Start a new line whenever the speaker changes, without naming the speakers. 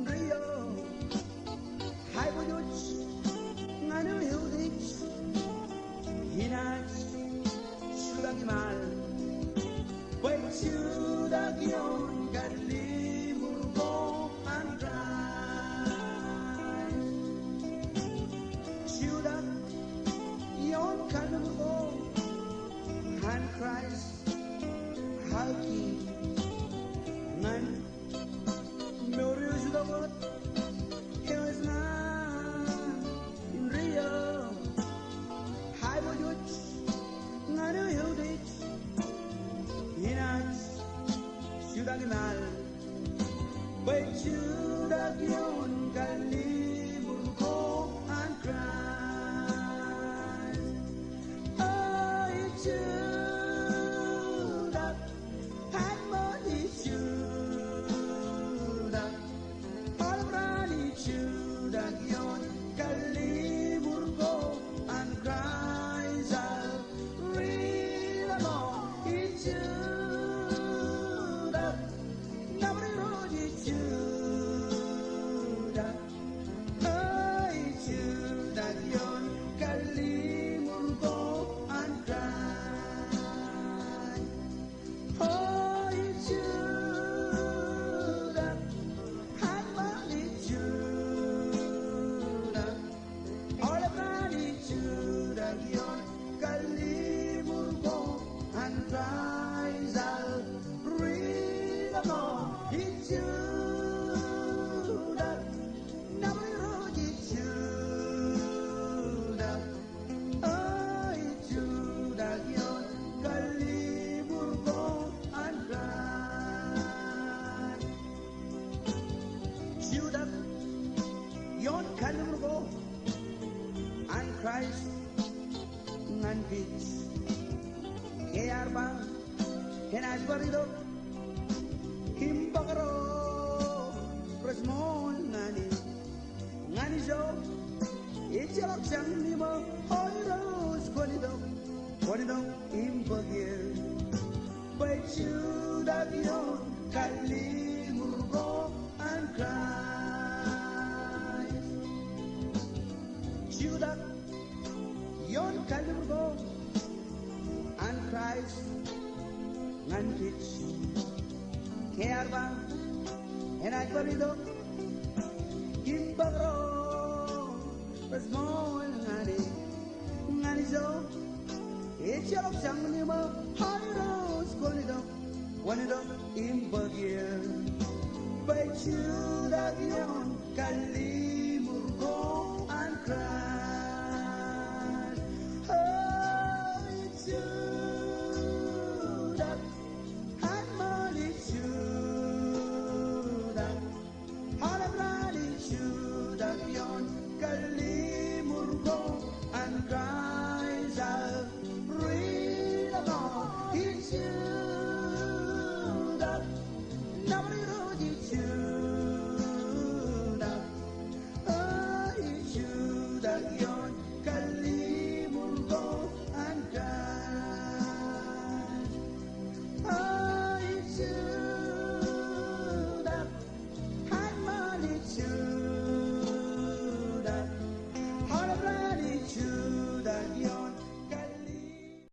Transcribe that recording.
Rio, Haibuduch, Nanu Hildich, Hinach, Shudagimal, Wechudagion, Gadli, Murgo, and Christ. Shudak, Yon Kanamugo, and Christ, Haki, Man, Murius the Wood, here is none in Rio, Haibuduch, Nanu Hildich, Hinach, Shudagimal, Wechudagion, Gali, Murko, and Christ. Oh, it's Judah, and money Judah, all rani Judagion, Gali, Murko, and Christ. I'll read along, it's Judah, Nabri Road, it's Judah. Oh, it's Judagion, Gali, Murko, and Christ. Oh, it's Judah, and money Judah, all around it's Judagion, Gali, Murko, and Christ. I'll read along, it's Judah, Nabri Road, it's Judah. Oh, it's Judagion, Gali, Murko, and Christ. Judah, Yon Gali, Murko, and Christ, and peace. Kearba, Kenajbarido, Himbagaro, Presmon, Nani Jo, Ichalak Shanimo, Oiros, Quanido, Imbagir, Wechudagion, Gali, Murko, and Christ. Judah, Yon Gali, Murko, and Christ, and Kitch, Kearba, and I Parido, Gimbagro, was more Nani Jo, Echel Shanganima, Haros, Quanido, Imbagir, Wechudagion, Gali, Murko, and Christ. Oh, it's Judah, and money Judah, all around it's Judagion, Gali, Murko, and Christ. I'll read along, it's Judah, Nabri Road, it's Judah. Oh, it's Judagion, Gali,